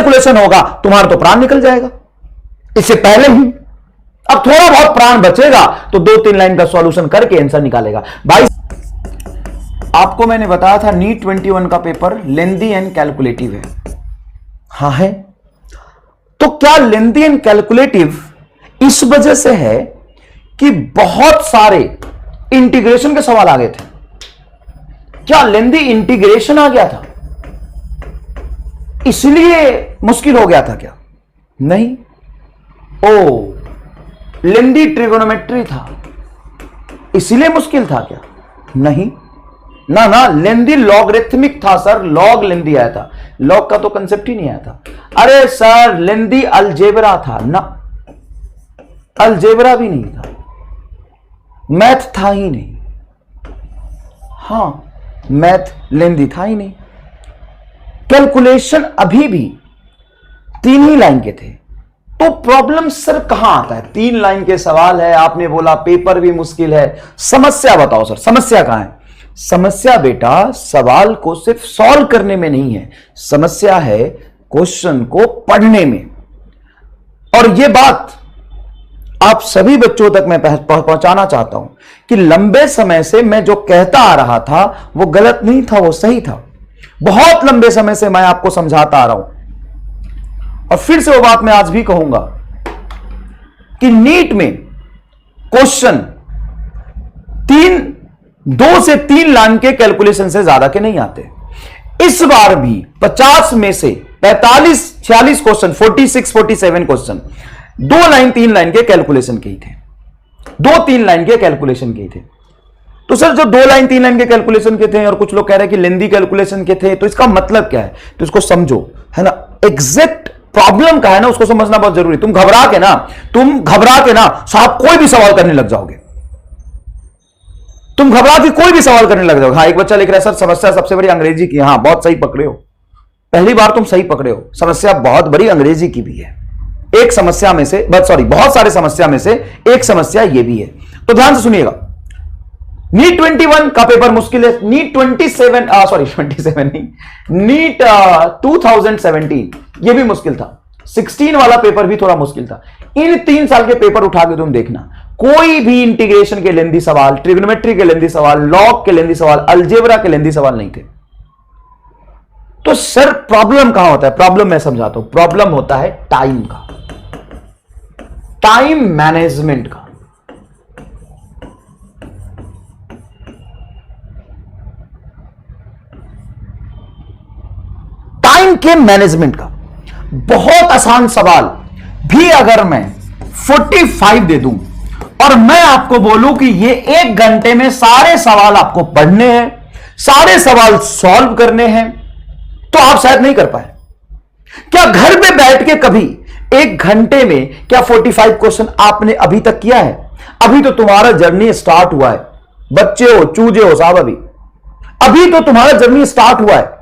Calculation होगा तुम्हारा तो प्राण निकल जाएगा इससे पहले ही। अब थोड़ा बहुत प्राण बचेगा तो 2-3 लाइन का सॉल्यूशन करके आंसर निकालेगा। भाई आपको मैंने बताया था नीट 21 का पेपर लेंथी एंड कैलकुलेटिव है। हाँ है, तो क्या लेंथी एंड कैलकुलेटिव इस वजह से है कि बहुत सारे इंटीग्रेशन के सवाल आ गए थे। क्या लेंथी इंटीग्रेशन आ गया था इसलिए मुश्किल हो गया था क्या? नहीं। ओ, लेंथी ट्रिगोनोमेट्री था इसलिए मुश्किल था क्या? नहीं ना ना, लेंथी लॉगरिथमिक था सर, लॉग लेंथी आया था, लॉग का तो कंसेप्ट ही नहीं आया था। अरे सर लेंथी अलजेब्रा था ना, अलजेब्रा भी नहीं था, मैथ था ही नहीं। हां, मैथ लेंथी था ही नहीं। कैलकुलेशन अभी भी 3 ही लाइन के थे। तो प्रॉब्लम सर कहां आता है? 3 लाइन के सवाल है, आपने बोला पेपर भी मुश्किल है, समस्या बताओ सर, समस्या कहां है? समस्या बेटा सवाल को सिर्फ सॉल्व करने में नहीं है, समस्या है क्वेश्चन को पढ़ने में। और यह बात आप सभी बच्चों तक मैं पहुंचाना चाहता हूं कि लंबे समय से मैं जो कहता आ रहा था वो गलत नहीं था, वो सही था। बहुत लंबे समय से मैं आपको समझाता आ रहा हूं और फिर से वो बात मैं आज भी कहूंगा कि नीट में क्वेश्चन 2 से 3 लाइन के कैलकुलेशन से ज्यादा के नहीं आते। इस बार भी 50 में से 45-46 क्वेश्चन, 46-47 क्वेश्चन 2 लाइन 3 लाइन के कैलकुलेशन के ही थे, 2-3 लाइन के कैलकुलेशन के ही थे। तो सर जो 2 लाइन 3 लाइन के कैलकुलेशन के थे और कुछ लोग कह रहे हैं कि लेंथी कैलकुलेशन के थे, तो इसका मतलब क्या है? तो इसको समझो, है ना, एग्जैक्ट प्रॉब्लम का है ना, उसको समझना बहुत जरूरी। तुम घबरा के ना साहब कोई भी सवाल करने लग जाओगे, तुम घबरा के कोई भी सवाल करने लग जाओगे। हाँ, एक बच्चा लिख रहा है सर समस्या सबसे बड़ी अंग्रेजी की। हाँ, बहुत सही पकड़े हो, पहली बार तुम सही पकड़े हो, समस्या बहुत बड़ी अंग्रेजी की भी है। एक समस्या में से बहुत सारे समस्या में से एक समस्या ये भी है। तो ध्यान से सुनिएगा, नीट 21 का पेपर मुश्किल है, नीट 27 नहीं, नीट 2017 ये भी मुश्किल था, 16 वाला पेपर भी थोड़ा मुश्किल था। इन 3 साल के पेपर उठा के तुम देखना, कोई भी इंटीग्रेशन के लेंथी सवाल, ट्रिग्नोमेट्री के लेंथी सवाल, लॉग के लेंथी सवाल, अलजेब्रा के लेंथी सवाल नहीं थे। तो सर प्रॉब्लम कहां होता है? प्रॉब्लम मैं समझाता हूं, प्रॉब्लम होता है टाइम का, टाइम मैनेजमेंट का। टाइम के मैनेजमेंट का बहुत आसान सवाल भी अगर मैं 45 दे दूं और मैं आपको बोलूं कि ये 1 घंटे में सारे सवाल आपको पढ़ने हैं, सारे सवाल सॉल्व करने हैं, तो आप शायद नहीं कर पाए। क्या घर पे बैठ के कभी 1 घंटे में क्या 45 क्वेश्चन आपने अभी तक किया है? अभी तो तुम्हारा जर्नी स्टार्ट हुआ है, बच्चे हो चूजे हो साहब, अभी तो तुम्हारा जर्नी स्टार्ट हुआ है।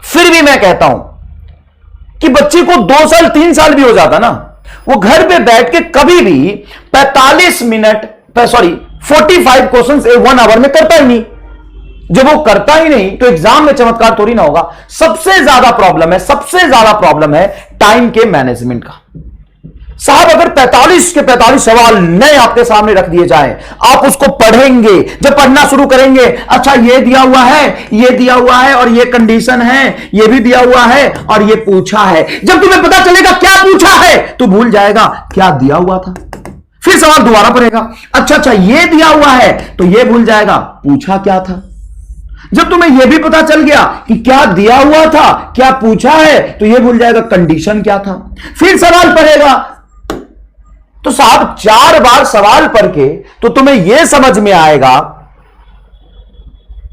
फिर भी मैं कहता हूं कि बच्चे को 2 साल 3 साल भी हो जाता ना, वो घर पे बैठ के कभी भी 45 क्वेश्चन 1 आवर में करता ही नहीं। जब वो करता ही नहीं तो एग्जाम में चमत्कार थोड़ी ना होगा। सबसे ज्यादा प्रॉब्लम है टाइम के मैनेजमेंट का। साहब अगर 45 के 45 सवाल नए आपके सामने रख दिए जाएं, आप उसको पढ़ेंगे, जब पढ़ना शुरू करेंगे, अच्छा ये दिया हुआ है और ये कंडीशन है, ये भी दिया हुआ है और ये पूछा है। जब तुम्हें पता चलेगा क्या पूछा है तो भूल जाएगा क्या दिया हुआ था। फिर सवाल दोबारा पढ़ेगा, अच्छा ये दिया हुआ है तो ये भूल जाएगा पूछा क्या था। जब तुम्हें यह भी पता चल गया कि क्या दिया हुआ था, क्या पूछा है, तो यह भूल जाएगा कंडीशन क्या था। फिर सवाल पढ़ेगा, तो साहब 4 बार सवाल पढ़ के तो तुम्हें यह समझ में आएगा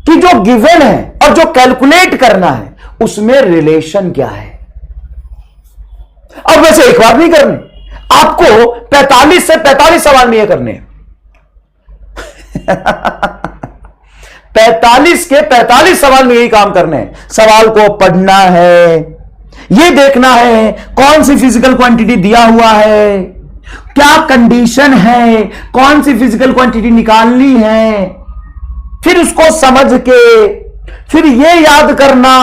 कि जो गिवन है और जो कैलकुलेट करना है उसमें रिलेशन क्या है। अब वैसे एक बार नहीं करने, आपको 45 से 45 सवाल नहीं करने 45 के 45 सवाल में यही काम करने हैं। सवाल को पढ़ना है, यह देखना है कौन सी फिजिकल क्वांटिटी दिया हुआ है, क्या कंडीशन है, कौन सी फिजिकल क्वांटिटी निकालनी है, फिर उसको समझ के फिर यह याद करना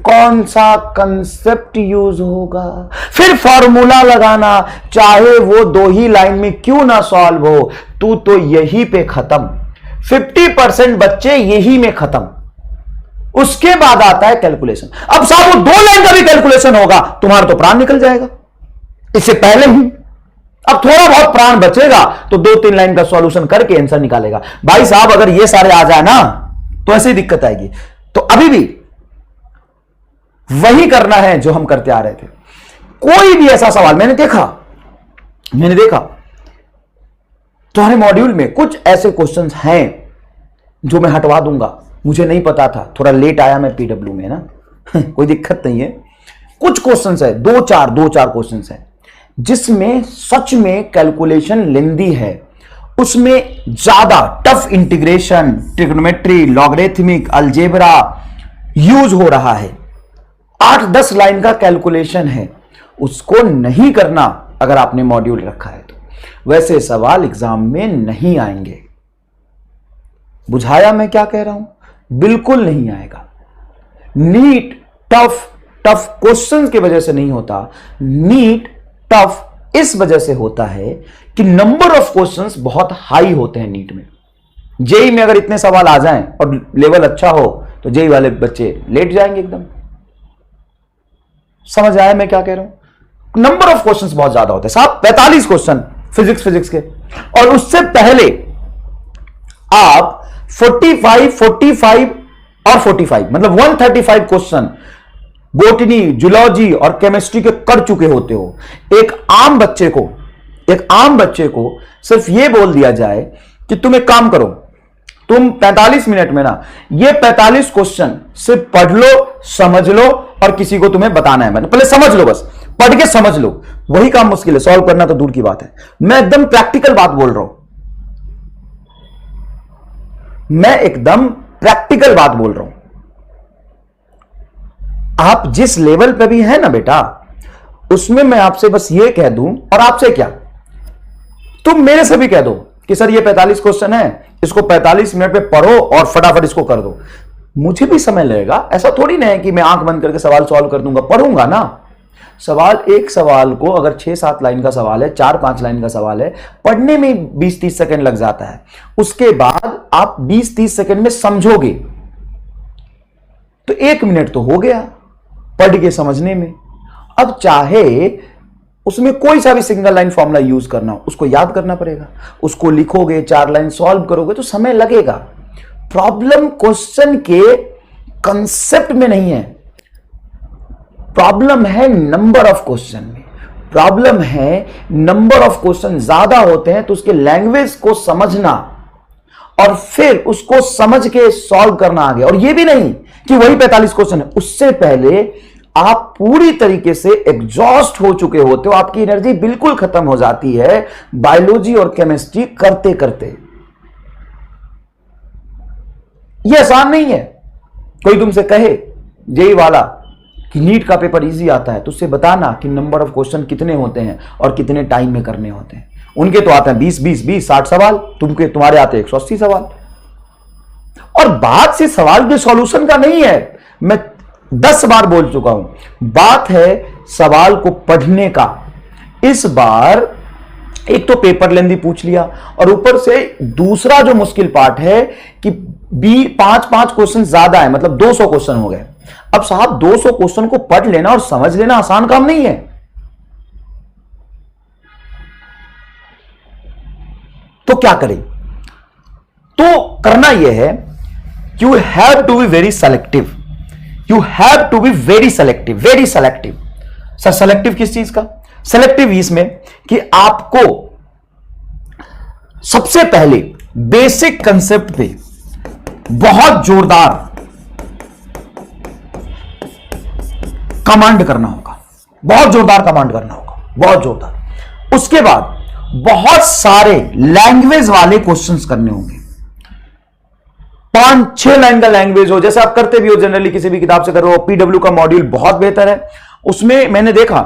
कौन सा कंसेप्ट यूज होगा, फिर फॉर्मूला लगाना, चाहे वो 2 ही लाइन में क्यों ना सॉल्व हो, तू तो यही पे खत्म। 50% बच्चे यही में खत्म। उसके बाद आता है कैलकुलेशन। अब साहब वो 2 लाइन का भी कैलकुलेशन होगा, तुम्हारा तो प्राण निकल जाएगा इससे पहले ही। अब थोड़ा बहुत प्राण बचेगा तो 2-3 लाइन का सॉल्यूशन करके आंसर निकालेगा। भाई साहब अगर ये सारे आ जाए ना तो ऐसी दिक्कत आएगी। तो अभी भी वही करना है जो हम करते आ रहे थे। कोई भी ऐसा सवाल मैंने देखा तुम्हारे मॉड्यूल में कुछ ऐसे क्वेश्चंस हैं जो मैं हटवा दूंगा, मुझे नहीं पता था, थोड़ा लेट आया मैं पीडब्ल्यू में ना कोई दिक्कत नहीं है। कुछ क्वेश्चंस है, 2-4 क्वेश्चंस है जिसमें सच में कैलकुलेशन लेंदी है, उसमें ज्यादा tough integration, trigonometry, logarithmic, algebra use हो रहा है। 8-10 लाइन का कैलकुलेशन है, उसको नहीं करना अगर आपने मॉड्यूल रखा है तो वैसे सवाल एग्जाम में नहीं आएंगे। बुझाया मैं क्या कह रहा हूं? बिल्कुल नहीं आएगा। नीट टफ क्वेश्चंस की वजह से नहीं होता, नीट टफ इस वजह से होता है कि नंबर ऑफ क्वेश्चंस बहुत हाई होते हैं नीट में। जेई में अगर इतने सवाल आ जाएं और लेवल अच्छा हो तो जेई वाले बच्चे लेट जाएंगे एकदम। समझ आया मैं क्या कह रहा हूं? नंबर ऑफ क्वेश्चंस बहुत ज्यादा होते हैं साहब, 45 क्वेश्चन फिजिक्स के, और उससे पहले आप 45 और 45 मतलब 135 क्वेश्चन बॉटनी, जूलॉजी और केमिस्ट्री के कर चुके होते हो। एक आम बच्चे को सिर्फ यह बोल दिया जाए कि तुम एक काम करो, तुम 45 मिनट में ना ये 45 क्वेश्चन सिर्फ पढ़ लो, समझ लो और किसी को तुम्हें बताना है। पहले समझ लो, बस पढ़ के समझ लो, वही काम मुश्किल है, सॉल्व करना तो दूर की बात है। मैं एकदम प्रैक्टिकल बात बोल रहा हूं, आप जिस लेवल पे भी है ना बेटा, उसमें मैं आपसे बस ये कह दूं, और आपसे क्या, तुम मेरे से भी कह दो कि सर ये 45 क्वेश्चन है, इसको 45 मिनट पे पढ़ो और फटाफट इसको कर दो। मुझे भी समय लगेगा, ऐसा थोड़ी ना है कि मैं आंख बंद करके सवाल सॉल्व कर दूंगा, पढ़ूंगा ना। एक सवाल को अगर 6-7 लाइन का सवाल है, 4-5 लाइन का सवाल है, पढ़ने में 20-30 सेकंड लग जाता है। उसके बाद आप 20-30 सेकंड में समझोगे तो 1 मिनट तो हो गया पढ़ के समझने में। अब चाहे उसमें कोई सा भी सिंगल लाइन फॉर्मूला यूज करना हो, उसको याद करना पड़ेगा, उसको लिखोगे, 4 लाइन सॉल्व करोगे तो समय लगेगा। प्रॉब्लम क्वेश्चन के कंसेप्ट में नहीं है, प्रॉब्लम है नंबर ऑफ क्वेश्चन में। प्रॉब्लम है नंबर ऑफ क्वेश्चन ज्यादा होते हैं तो उसके लैंग्वेज को समझना और फिर उसको समझ के सॉल्व करना आगे। और यह भी नहीं कि वही 45 क्वेश्चन है, उससे पहले आप पूरी तरीके से एग्जॉस्ट हो चुके होते हो, आपकी एनर्जी बिल्कुल खत्म हो जाती है बायोलॉजी और केमिस्ट्री करते करते। यह आसान नहीं है। कोई तुमसे कहे जेई वाला कि नीट का पेपर इजी आता है तो उससे बताना कि नंबर ऑफ क्वेश्चन कितने होते हैं और कितने टाइम में करने होते हैं। उनके तो आते हैं 20 60 सवाल, तुम्हारे आते हैं 180 सवाल। और बात से सवाल के सॉल्यूशन का नहीं है, मैं 10 बार बोल चुका हूं, बात है सवाल को पढ़ने का। इस बार एक तो पेपर लेंदी पूछ लिया और ऊपर से दूसरा जो मुश्किल पार्ट है कि 5 क्वेश्चन ज्यादा है, मतलब 200 क्वेश्चन हो गए। अब साहब 200 क्वेश्चन को पढ़ लेना और समझ लेना आसान काम नहीं है। तो क्या करें? तो करना यह है, you have to be very selective, you have to be very selective, very selective. Sir selective किस चीज का? सेलेक्टिव इसमें कि आपको सबसे पहले बेसिक कंसेप्ट पे बहुत जोरदार कमांड करना होगा, बहुत जोरदार कमांड करना होगा, बहुत जोरदार। उसके बाद बहुत सारे लैंग्वेज वाले क्वेश्चंस करने होंगे, 5-6 लाइन का लैंग्वेज हो, जैसे आप करते भी हो जनरली, किसी भी किताब से कर रहे हो। पीडब्ल्यू का मॉड्यूल बहुत बेहतर है, उसमें मैंने देखा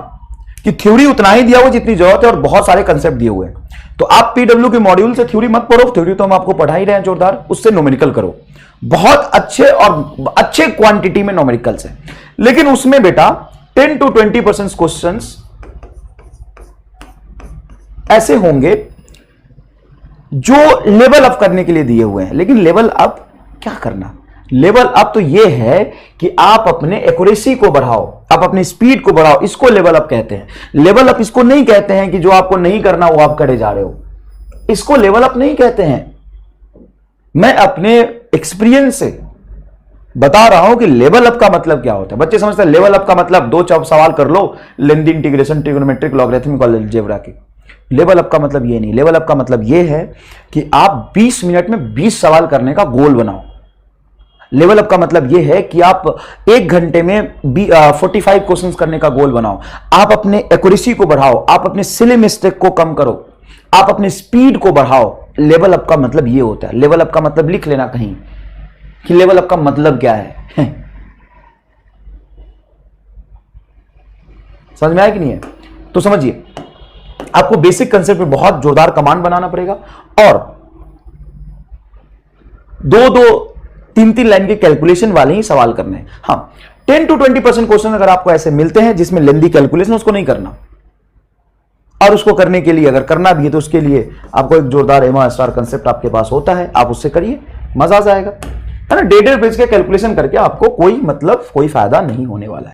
कि थ्योरी उतना ही दिया हुआ जितनी जरूरत है और बहुत सारे कंसेप्ट दिए हुए हैं। तो आप पीडब्ल्यू के मॉड्यूल से थ्योरी मत पढ़ो, थ्योरी तो हम आपको पढ़ा ही रहे हैं जोरदार, उससे न्यूमेरिकल करो। बहुत अच्छे और अच्छे क्वांटिटी में न्यूमेरिकल्स है, लेकिन उसमें बेटा 10 to 20% क्वेश्चंस ऐसे होंगे जो लेवल अप करने के लिए दिए हुए हैं। लेकिन लेवल अप क्या करना? लेवल अप तो यह है कि आप अपने एक्यूरेसी को बढ़ाओ, आप अपनी स्पीड को बढ़ाओ, इसको लेवल अप कहते हैं। लेवल अप इसको नहीं कहते हैं कि जो आपको नहीं करना वो आप करे जा रहे हो, इसको लेवल अप नहीं कहते हैं। मैं अपने एक्सपीरियंस से बता रहा हूं कि लेवल अप का मतलब क्या होता है। बच्चे समझते हैं लेवल अप का मतलब 2 सवाल कर लो, लेंदी इंटीग्रेशन, ट्रिग्नोमेट्रिक, लॉगरिथमिक और अलजेब्रा के। लेवल अप का मतलब ये नहीं, लेवल अप का मतलब ये है कि आप 20 मिनट में 20 सवाल करने का गोल बनाओ। लेवल अप का मतलब यह है कि आप 1 घंटे में 45 क्वेश्चंस करने का गोल बनाओ। आप अपने एक्यूरेसी को बढ़ाओ, आप अपने सिली मिस्टेक को कम करो, आप अपने स्पीड को बढ़ाओ। लेवल अप का मतलब यह होता है। लेवल अप का मतलब लिख लेना कहीं कि लेवल अप का मतलब क्या है। समझ में आया कि नहीं है? तो समझिए, आपको बेसिक कंसेप्ट पे बहुत जोरदार कमांड बनाना पड़ेगा और 2-3 लाइन के कैलकुलेशन वाले ही सवाल करने हैं। हाँ, 10 to 20% क्वेश्चन अगर आपको ऐसे मिलते हैं जिसमें लेंदी कैलकुलेशन, उसको नहीं करना। और उसको करने के लिए अगर करना भी है तो उसके लिए आपको एक जोरदार एमा स्टार कंसेप्ट आपके पास होता है, आप उससे करिए, मजा आ जाएगा, है ना। 1.5 पेज के कैलकुलेशन करके आपको कोई फायदा नहीं होने वाला है।